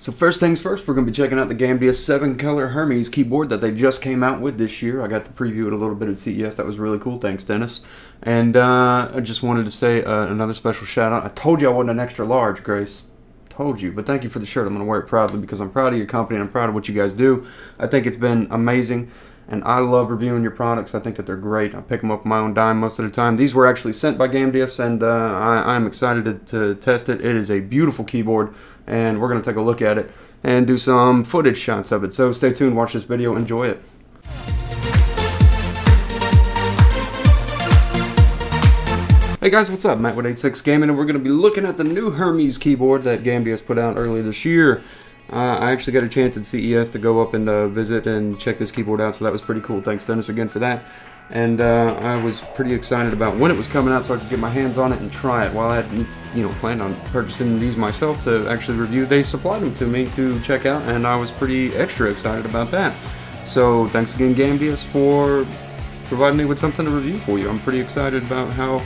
So first things first, we're going to be checking out the GAMDIAS 7-color Hermes keyboard that they just came out with this year. I got to preview it a little bit at CES. That was really cool. Thanks, Dennis. And I just wanted to say another special shout out. I told you I wasn't an extra large, Grace. Told you. But thank you for the shirt. I'm going to wear it proudly because I'm proud of your company and I'm proud of what you guys do. I think it's been amazing. And I love reviewing your products. I think that they're great. I pick them up on my own dime most of the time. These were actually sent by GAMDIAS, and I'm excited to test it. It is a beautiful keyboard, and we're going to take a look at it and do some footage shots of it. So stay tuned, watch this video, enjoy it. Hey guys, what's up? Matt with 86 Gaming, and we're going to be looking at the new Hermes keyboard that GAMDIAS put out earlier this year. I actually got a chance at CES to go up and visit and check this keyboard out, so that was pretty cool. Thanks, Dennis, again for that. And I was pretty excited about when it was coming out so I could get my hands on it and try it. While I had, planned on purchasing these myself to actually review, they supplied them to me to check out, and I was pretty extra excited about that. So thanks again, GAMDIAS, for providing me with something to review for you. I'm pretty excited about how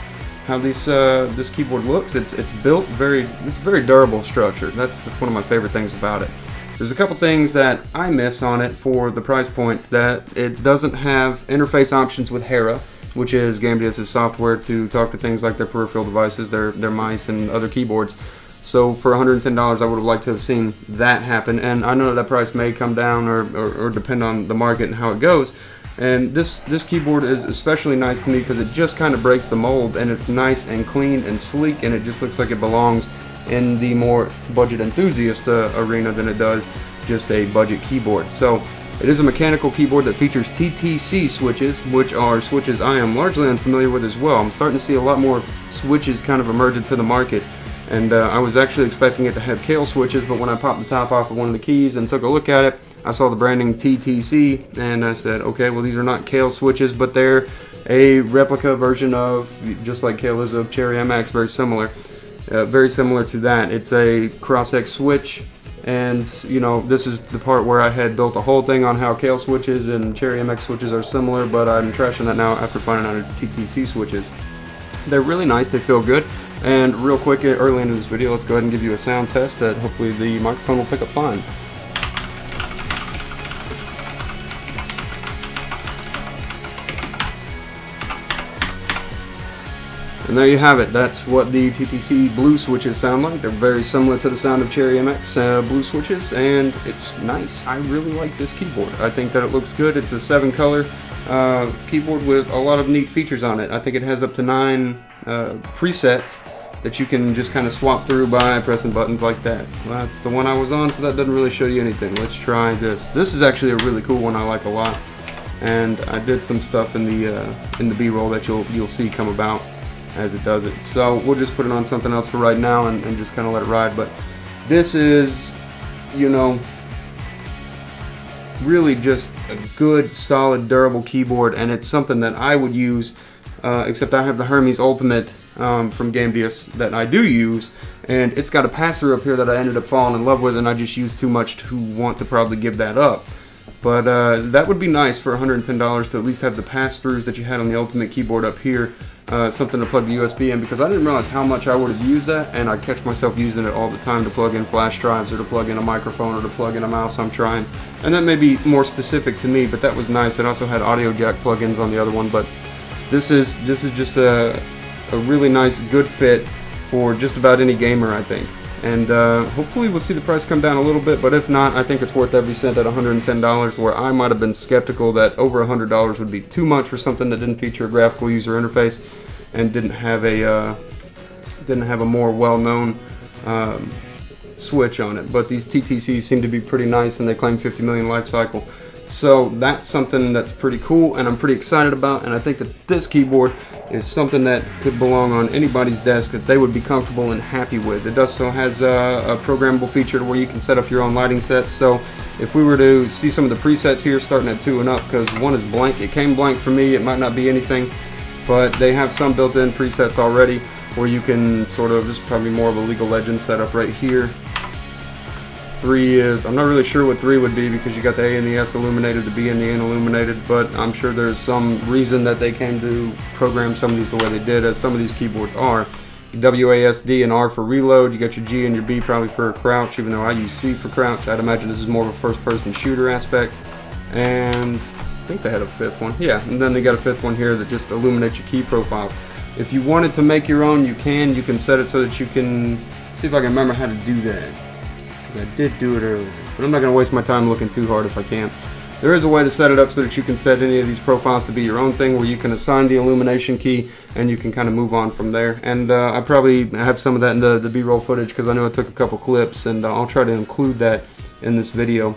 this keyboard looks. It's built it's a very durable structure. That's one of my favorite things about it. There's a couple things that I miss on it for the price point. That it doesn't have interface options with Hera, which is GAMDIAS' software to talk to things like their peripheral devices, their mice and other keyboards. So for $110, I would have liked to have seen that happen. And I know that price may come down or depend on the market and how it goes. And this keyboard is especially nice to me because it just kind of breaks the mold, and it's nice and clean and sleek, and it just looks like it belongs in the more budget enthusiast arena than it does just a budget keyboard. So it is a mechanical keyboard that features TTC switches, which are switches I am largely unfamiliar with as well. I'm starting to see a lot more switches kind of emerge into the market, and I was actually expecting it to have Kale switches, but when I popped the top off of one of the keys and took a look at it, I saw the branding TTC, and I said, okay, well, these are not Kale switches, but they're a replica version of, just like Kale is of Cherry MX, very similar to that. It's a cross-X switch, and this is the part where I had built a whole thing on how Kale switches and Cherry MX switches are similar, but I'm trashing that now after finding out it's TTC switches. They're really nice, they feel good, and real quick, early into this video, let's go ahead and give you a sound test that hopefully the microphone will pick up fine. And there you have it. That's what the TTC blue switches sound like. They're very similar to the sound of Cherry MX blue switches, and it's nice. I really like this keyboard. I think that it looks good. It's a 7-color keyboard with a lot of neat features on it. I think it has up to 9 presets that you can just kind of swap through by pressing buttons like that. Well, that's the one I was on, so that doesn't really show you anything. Let's try this. This is actually a really cool one I like a lot, and I did some stuff in the B-roll that you'll see come about as it does it. So we'll just put it on something else for right now and just kind of let it ride. But this is, really just a good, solid, durable keyboard, and it's something that I would use, except I have the Hermes Ultimate from GAMDIAS that I do use, and it's got a pass-through up here that I ended up falling in love with, and I just used too much to want to probably give that up. But that would be nice for $110 to at least have the pass-throughs that you had on the Ultimate keyboard up here. Something to plug the USB in, because I didn't realize how much I would have used that, and I catch myself using it all the time to plug in flash drives or to plug in a microphone or to plug in a mouse I'm trying. And that may be more specific to me, but that was nice. It also had audio jack plugins on the other one, but this is just a really nice, good fit for just about any gamer, I think. And hopefully we'll see the price come down a little bit, but if not, I think it's worth every cent at $110, where I might have been skeptical that over $100 would be too much for something that didn't feature a graphical user interface and didn't have a more well-known switch on it. But these TTCs seem to be pretty nice, and they claim 50 million life cycle. So that's something that's pretty cool, and I'm pretty excited about, and I think that this keyboard is something that could belong on anybody's desk that they would be comfortable and happy with. It also has a programmable feature where you can set up your own lighting sets. So if we were to see some of the presets here starting at 2 and up, because 1 is blank, it came blank for me, it might not be anything, but they have some built-in presets already where you can sort of, this is probably more of a League of Legends setup right here. 3 is, I'm not really sure what 3 would be, because you got the A and the S illuminated, the B and the N illuminated, but I'm sure there's some reason that they came to program some of these the way they did, as some of these keyboards are. WASD and R for reload. You got your G and your B probably for crouch, even though I use C for crouch. I'd imagine this is more of a first-person shooter aspect. And I think they had a fifth one. Yeah, and then they got a fifth one here that just illuminates your key profiles. If you wanted to make your own, you can. You can set it so that you can... See if I can remember how to do that, because I did do it earlier. But I'm not going to waste my time looking too hard if I can't. There is a way to set it up so that you can set any of these profiles to be your own thing, where you can assign the illumination key and you can kind of move on from there. And I probably have some of that in the B-roll footage, because I know I took a couple clips, and I'll try to include that in this video.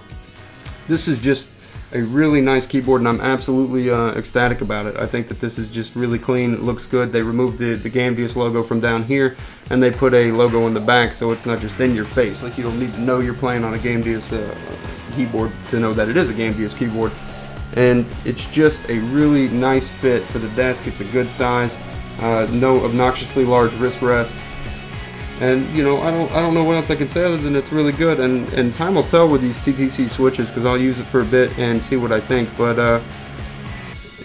This is just a really nice keyboard, and I'm absolutely ecstatic about it. I think that this is just really clean. It looks good. They removed the GAMDIAS logo from down here, and they put a logo in the back, so it's not just in your face. Like, you don't need to know you're playing on a GAMDIAS keyboard to know that it is a GAMDIAS keyboard. And it's just a really nice fit for the desk. It's a good size, no obnoxiously large wrist rest. And you know, I don't know what else I can say other than it's really good, and time will tell with these TTC switches, because I'll use it for a bit and see what I think. But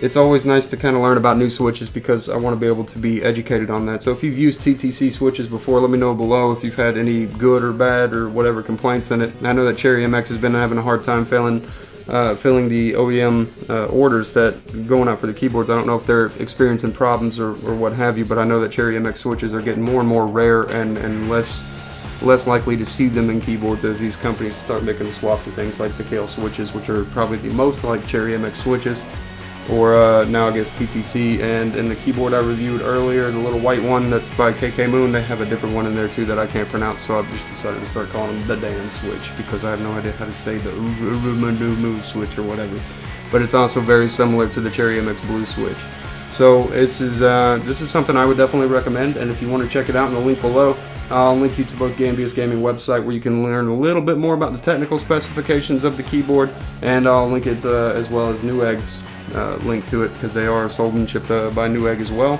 it's always nice to kind of learn about new switches, because I want to be able to be educated on that. So if you've used TTC switches before, let me know below if you've had any good or bad or whatever complaints in it. I know that Cherry MX has been having a hard time filling the OEM orders that going out for the keyboards. I don't know if they're experiencing problems or what have you, but I know that Cherry MX switches are getting more and more rare and less likely to see them in keyboards as these companies start making the swap to things like the Kale switches, which are probably the most like Cherry MX switches, or now I guess TTC. And in the keyboard I reviewed earlier, the little white one that's by KK Moon, they have a different one in there too that I can't pronounce, so I've just decided to start calling them the Dan switch, because I have no idea how to say the move switch or whatever. But it's also very similar to the Cherry MX Blue switch. So this is something I would definitely recommend, and if you want to check it out in the link below, I'll link you to both GAMDIAS Gaming website, where you can learn a little bit more about the technical specifications of the keyboard, and I'll link it as well as Newegg's link to it, because they are sold and shipped by Newegg as well.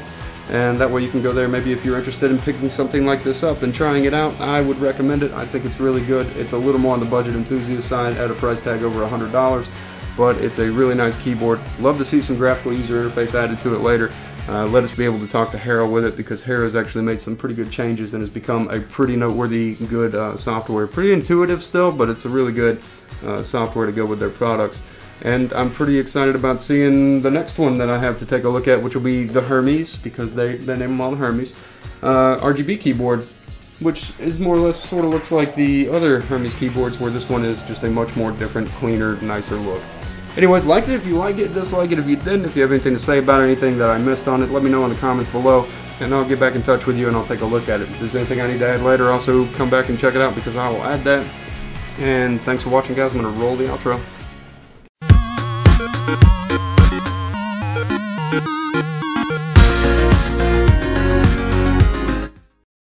And that way you can go there. Maybe if you're interested in picking something like this up and trying it out, I would recommend it. I think it's really good. It's a little more on the budget enthusiast side at a price tag over $100, but it's a really nice keyboard. Love to see some graphical user interface added to it later. Let us be able to talk to Hera with it, because Hera's actually made some pretty good changes and has become a pretty noteworthy good software. Pretty intuitive still, but it's a really good software to go with their products. And I'm pretty excited about seeing the next one that I have to take a look at, which will be the Hermes, because they name them all the Hermes RGB keyboard, which is more or less sort of looks like the other Hermes keyboards, where this one is just a much more different, cleaner, nicer look. Anyways, like it if you like it, dislike it if you didn't. If you have anything to say about anything that I missed on it, let me know in the comments below, and I'll get back in touch with you and I'll take a look at it. If there's anything I need to add later, also come back and check it out, because I will add that. And thanks for watching, guys. I'm going to roll the outro.